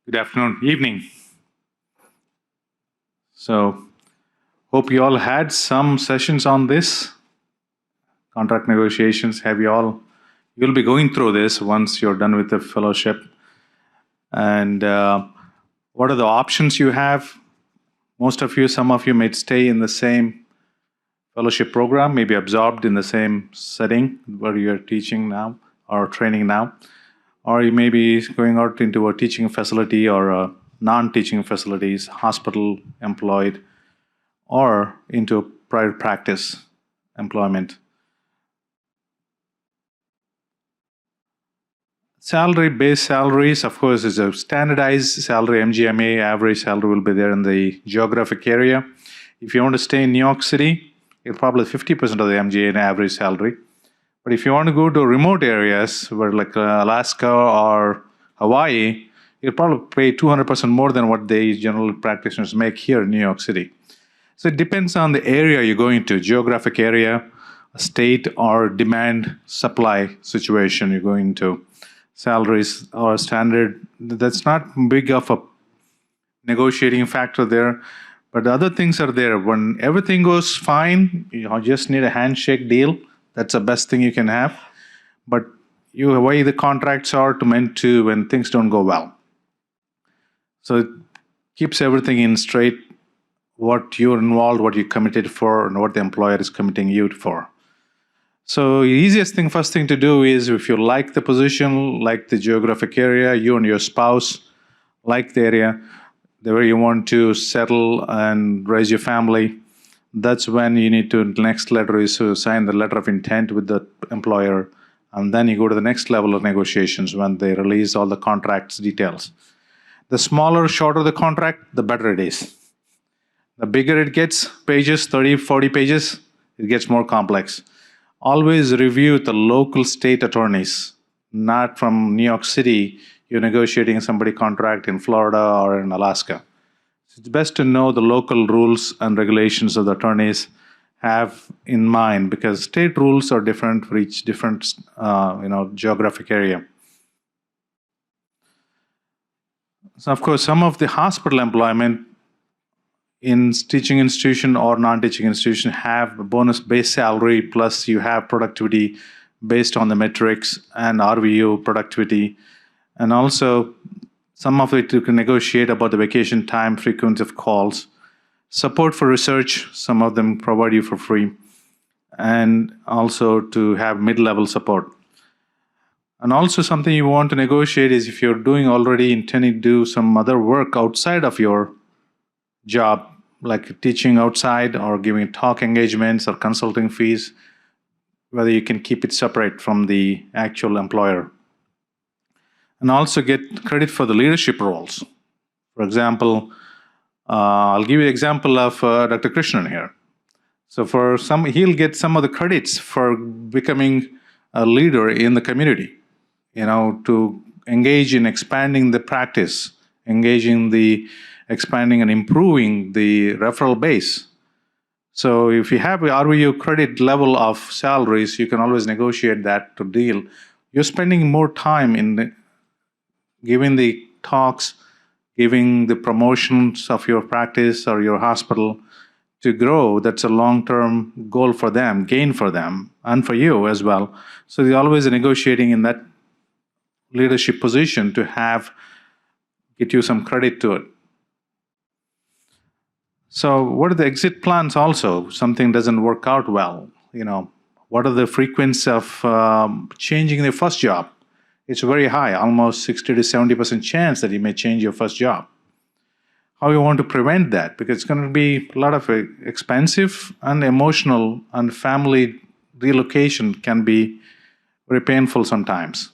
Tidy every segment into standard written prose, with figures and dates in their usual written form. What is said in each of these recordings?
Good afternoon, evening. So, hope you all had some sessions on this contract negotiations. You'll be going through this once you're done with the fellowship. And what are the options you have? Some of you may stay in the same fellowship program, maybe absorbed in the same setting where you're teaching now or training now. Or you may be going out into a teaching facility or non-teaching facilities, hospital employed, or into private practice employment. Base salaries, of course, is a standardized salary. MGMA average salary will be there in the geographic area. If you want to stay in New York City, you're probably 50% of the MGA average salary. But if you want to go to remote areas where like Alaska or Hawaii, you'll probably pay 200% more than what the general practitioners make here in New York City. So it depends on the area you're going to, geographic area, state, or demand supply situation you're going to. Salaries are standard. That's not big of a negotiating factor there. But the other things are there. When everything goes fine, you just need a handshake deal. That's the best thing you can have. But the way the contracts are meant to when things don't go well. So it keeps everything in straight, what you're involved, what you're committed for, and what the employer is committing you for. So the first thing to do is if you like the position, like the geographic area, you and your spouse like the area, where you want to settle and raise your family, that's when you need to, the next letter is to sign the letter of intent with the employer, and then you go to the next level of negotiations when they release all the contracts details. The smaller, shorter the contract, the better it is. The bigger it gets, pages, 30, 40 pages, it gets more complex. Always review the local state attorneys, not from New York City. You're negotiating somebody contract in Florida or in Alaska. It's best to know the local rules and regulations of the attorneys have in mind, because state rules are different for each different geographic area. So of course, some of the hospital employment in teaching institution or non-teaching institution have a bonus base salary, plus you have productivity based on the metrics and RVU productivity. And also some of it you can negotiate about the vacation time, frequency of calls, support for research, some of them provide you for free, and also to have mid-level support. And also something you want to negotiate is if you're intending to do some other work outside of your job, like teaching outside or giving talk engagements or consulting fees, whether you can keep it separate from the actual employer. And also get credit for the leadership roles. For example, I'll give you an example of Dr. Krishnan here. So he'll get some of the credits for becoming a leader in the community, to engage in expanding the practice, expanding and improving the referral base. So if you have a RVU credit level of salaries, you can always negotiate that to deal. You're spending more time in giving the talks, giving the promotions of your practice or your hospital to grow. That's a long-term goal for them, gain for them, and for you as well. So you're always negotiating in that leadership position to get you some credit to it. So what are the exit plans also? Something doesn't work out well. What are the frequencies of changing the first job? It's very high, almost 60 to 70% chance that you may change your first job. How you want to prevent that? Because it's going to be a lot of expensive and emotional, and family relocation can be very painful sometimes.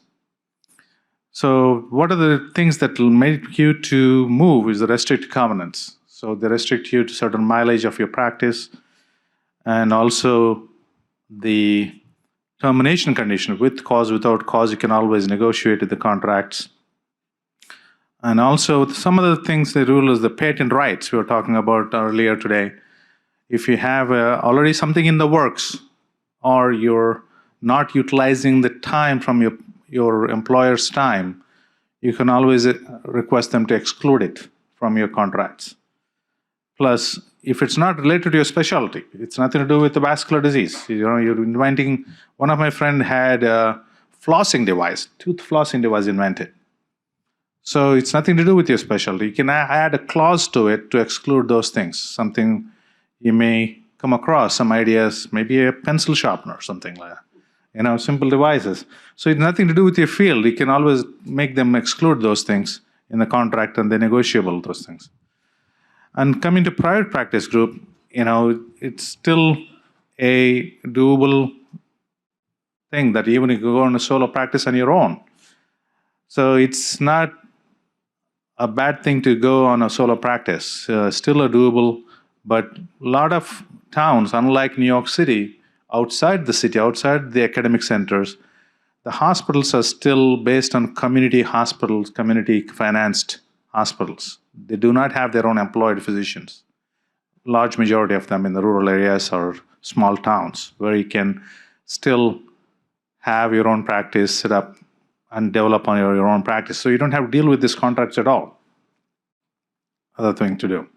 So what are the things that will make you to move is the restricted covenants. So they restrict you to certain mileage of your practice, and also the termination condition, with cause, without cause, you can always negotiate the contracts. And also some of the things they rule is the patent rights we were talking about earlier today. If you have already something in the works, or you're not utilizing the time from your employer's time, you can always request them to exclude it from your contracts. Plus, if it's not related to your specialty, it's nothing to do with the vascular disease. You're inventing. One of my friend had a flossing device, tooth flossing device invented. So it's nothing to do with your specialty. You can add a clause to it to exclude those things. Something you may come across, some ideas, maybe a pencil sharpener, something like that. Simple devices. So it's nothing to do with your field. You can always make them exclude those things in the contract, and they're negotiable, those things. And coming to private practice group, it's still a doable thing that even if you go on a solo practice on your own. So it's not a bad thing to go on a solo practice. Still a doable, but a lot of towns, unlike New York City, outside the city, outside the academic centers, the hospitals are still based on community hospitals, community financed hospitals. They do not have their own employed physicians. Large majority of them in the rural areas or small towns where you can still have your own practice set up and develop on your own practice. So you don't have to deal with these contracts at all. Other thing to do.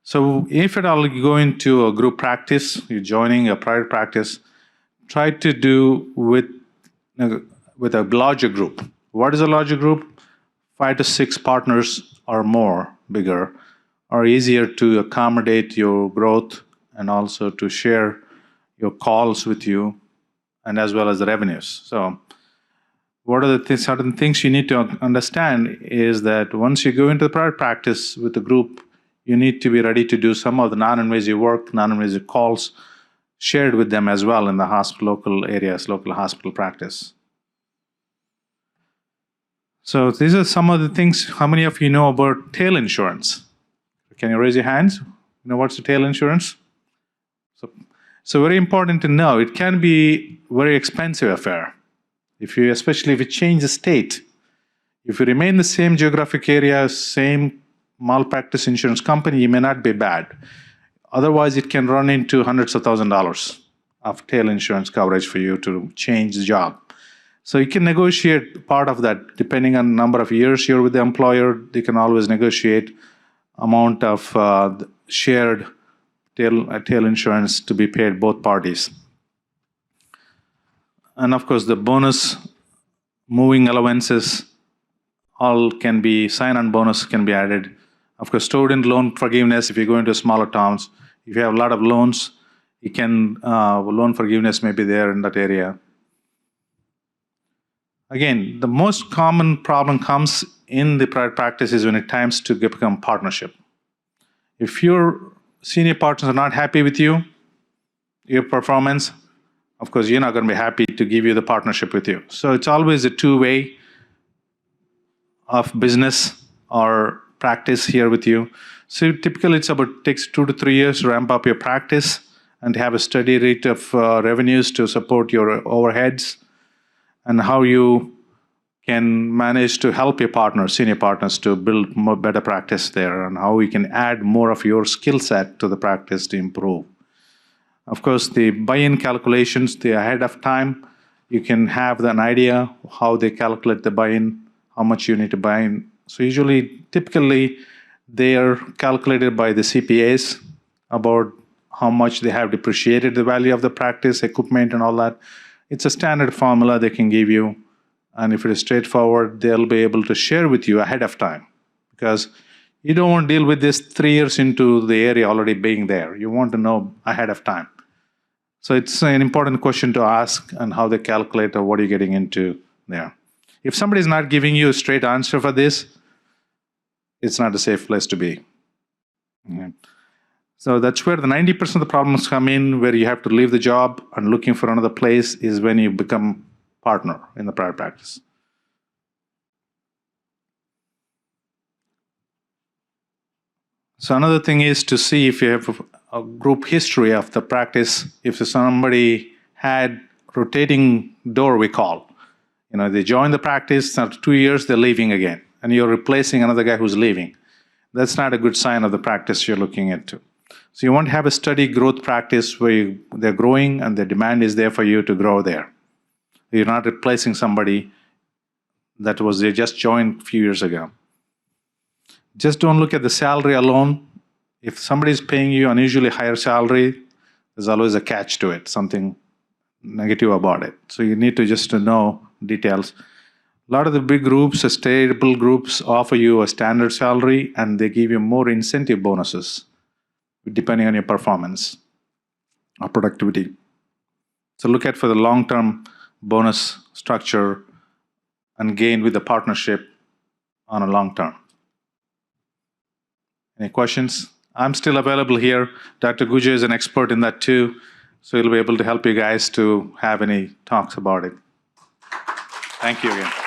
So if at all you go into a group practice, you're joining a private practice, try to do with a larger group. What is a larger group? 5 to 6 partners or more, bigger, are easier to accommodate your growth and also to share your calls with you and as well as the revenues. So what are the certain things you need to understand is that once you go into the private practice with the group, you need to be ready to do some of the non-invasive work, non-invasive calls shared with them as well in the hospital, local areas, local hospital practice. So these are some of the things. How many of you know about tail insurance? Can you raise your hands? You know what's the tail insurance? So very important to know. It can be very expensive affair. Especially if you change the state. If you remain the same geographic area, same malpractice insurance company, you may not be bad. Otherwise, it can run into hundreds of $1,000s of tail insurance coverage for you to change the job. So you can negotiate part of that depending on the number of years you're with the employer. They can always negotiate amount of shared tail insurance to be paid both parties. And of course, the bonus, moving allowances, all can be, sign-on bonus can be added. Of course, student loan forgiveness, if you go into smaller towns, if you have a lot of loans, you can, loan forgiveness may be there in that area. Again, the most common problem comes in the private practice is when it times to become partnership. If your senior partners are not happy with you, your performance, of course, you're not going to be happy to give you the partnership with you. So it's always a two-way of business or practice here with you. So typically takes 2 to 3 years to ramp up your practice and have a steady rate of revenues to support your overheads, and how you can manage to help your partners, senior partners, to build more better practice there, and how you can add more of your skill set to the practice to improve. Of course, the buy-in calculations, the ahead of time, you can have an idea how they calculate the buy-in, how much you need to buy in. So typically, they are calculated by the CPAs about how much they have depreciated the value of the practice, equipment and all that. It's a standard formula they can give you. And if it is straightforward, they'll be able to share with you ahead of time. Because you don't want to deal with this 3 years into the area already being there. You want to know ahead of time. So it's an important question to ask, and how they calculate or what you're getting into there. If somebody is not giving you a straight answer for this, it's not a safe place to be. Yeah. So that's where the 90% of the problems come in, where you have to leave the job and looking for another place, is when you become partner in the private practice. So another thing is to see if you have a group history of the practice. If somebody had rotating door, we call. They join the practice, after 2 years, they're leaving again. And you're replacing another guy who's leaving. That's not a good sign of the practice you're looking into. So you want to have a steady growth practice where they're growing and the demand is there for you to grow there. You're not replacing somebody that was they just joined a few years ago. Just don't look at the salary alone. If somebody is paying you unusually higher salary, there's always a catch to it, something negative about it. So you need to just know details. A lot of the big groups, stable groups, offer you a standard salary and they give you more incentive bonuses depending on your performance or productivity. So look at for the long-term bonus structure and gain with the partnership on a long term. Any questions? I'm still available here. Dr. Guja is an expert in that too, so he'll be able to help you guys to have any talks about it. Thank you again.